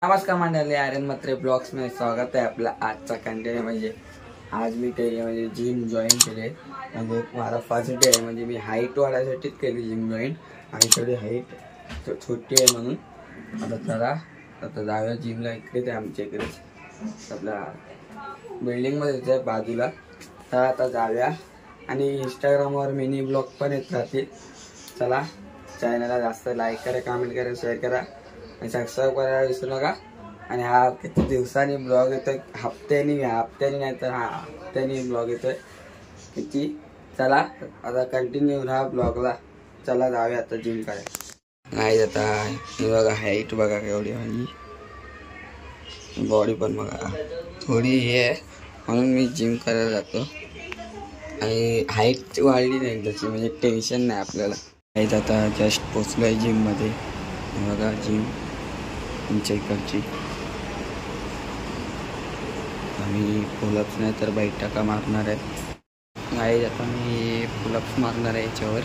नमस्कार मंडळी, आर्यन म्हात्रे ब्लॉग्स मध्ये स्वागत आहे आपला। आजचा कंटेंट म्हणजे आज मी केली म्हणजे जिम जॉईन केले। म्हणजे माझा फर्स्ट डे आहे, म्हणजे मी हाईट वाढायसाठीच केली जिम जॉईन। आणि थोडी हाईट छोटी आहे म्हणून आता जाऊया जिमला। इकडे ते आमच्या इकडेच आपल्या बिल्डिंगमध्येच आहे बाजूला। तर आता जाऊया आणि इंस्टाग्रामवर मिनी ब्लॉग पण येत राहतील। चला, चॅनलला जास्त लाईक करा, कमेंट करा, शेअर करा आणि सबस्क्राईब करायला विसरू नका। आणि हा किती दिवसांनी ब्लॉग येतोय, हप्त्यानी नाही तर हप्त्यानी ब्लॉग येतोय किती। चला आता कंटिन्यू राहा ब्लॉगला। चला जाऊया आता जिम करायला। नाही आता हे बघा, हाईट बघा केवढी, माझी बॉडी पण बघा थोडी हे आहे म्हणून मी जिम करायला जातो। आणि हाईट वाढली नाही त्याची म्हणजे टेन्शन नाही आपल्याला। हाईट आता जस्ट पोचलोय जिम मध्ये, बघा जिम तुमच्या इकडची। आम्ही पुलअप्स नाही तर बैठका मारणार आहे। नाही आता मी पुलअप्स मारणार आहे याच्यावर।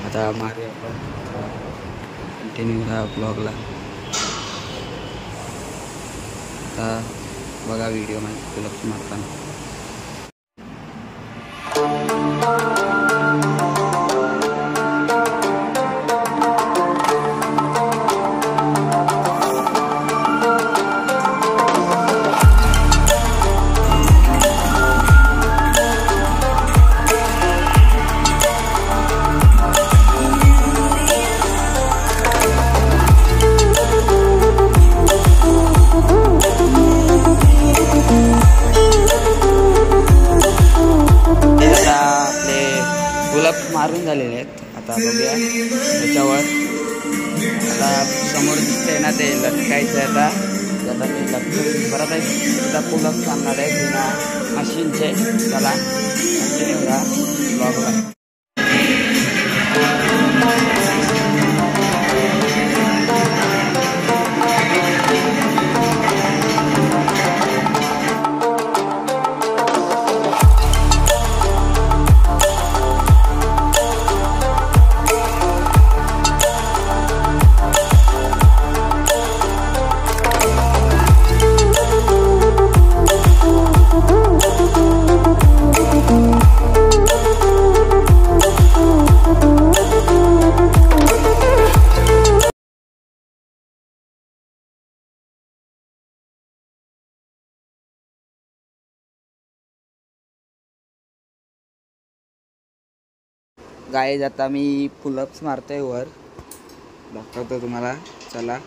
आता मारूया आपण, कंटिन्यू राहा ब्लॉगला। आता बघा व्हिडिओ मध्ये पुलअप्स मारताना। पुलअप्स मारून झालेले आहेत। आता बघूया त्याच्यावर, आता समोर दिसतंय ना ते लटकायचं आहे। आता ते लटकून परत एकदा पुलअप्स आणणार आहे बिना मशीनचे। चला कंटिन्यू राहा ब्लॉगला। गाईज आता मी पुलअप्स मारतोय वर, दाखवतो तुम्हाला। चला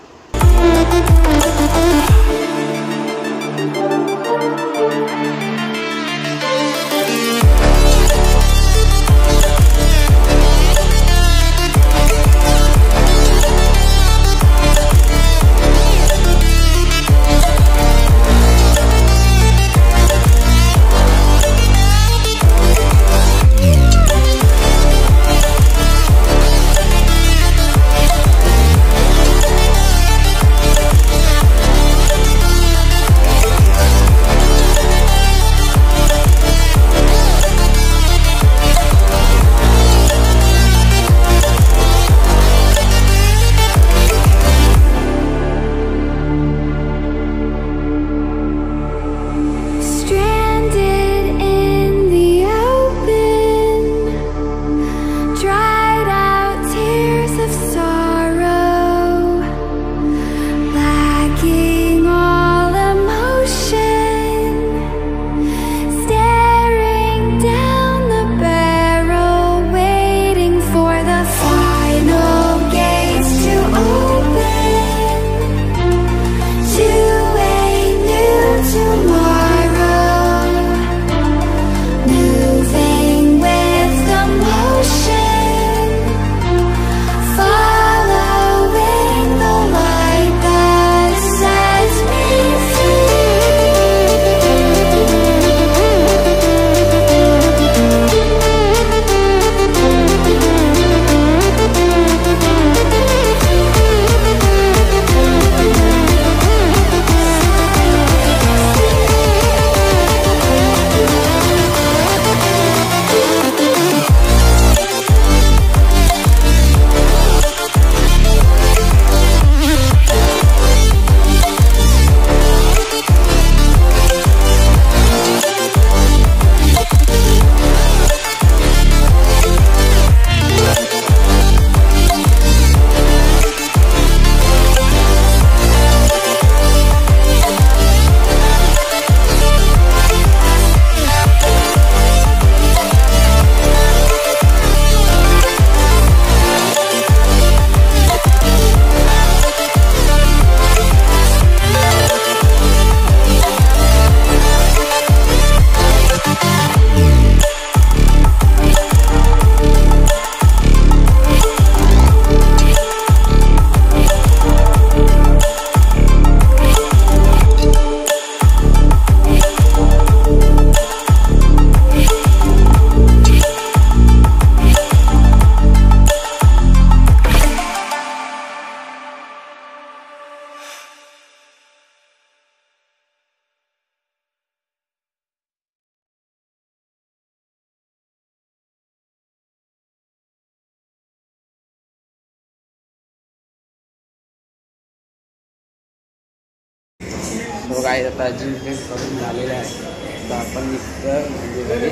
तो काय आता जिम करून झालेला आहे. तर आपण निघतं म्हणजे घरी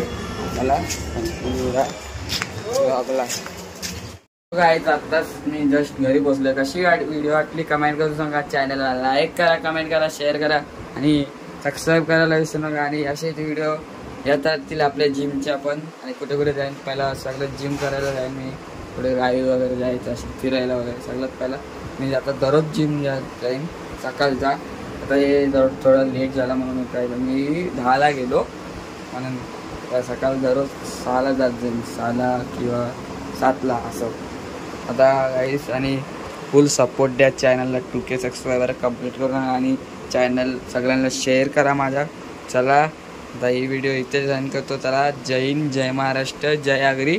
मला आपला काय आत्ताच मी जस्ट घरी पोचलो. कशी व्हिडिओ वाटली कमेंट करून सांगा. चॅनलला लाईक करा, कमेंट करा, शेअर करा आणि सबस्क्राईब करायला विसरू नका. आणि असेच व्हिडिओ येतात आपल्या जिमच्या पण. आणि कुठे कुठे जाईन पहिला सगळं जिम करायला जाईन मी. कुठे गाडी वगैरे जायचं असेल फिरायला वगैरे सगळ्यात पहिला मी आता दररोज जिम जाईन सकाळचा. आता हे थोडा लेट झाला म्हणून काय मी 10ला गेलो म्हणून सकाळ दररोज 6ला जात जाईन, 6ला किंवा 7ला असं. आता गाईस आणि फुल सपोर्ट द्या चॅनलला. 2K सबस्क्रायबर कंप्लीट करून आणि चॅनल सगळ्यांना शेअर करा माझ्या. चला आता ही व्हिडिओ इथे जॉईन करतो. चला जय हिंद, जय महाराष्ट्र, जय आगरी.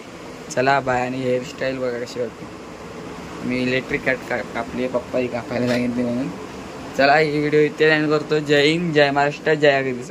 चला बाय. आणि हेअरस्टाईल बघा कशी होती. मी इलेक्ट्रिक कट कापली, पप्पाही कापायला सांगितली म्हणून. चला ही व्हिडिओ इथे जॉईन करतो. जय हिंद, जय महाराष्ट्र, जय आगरी.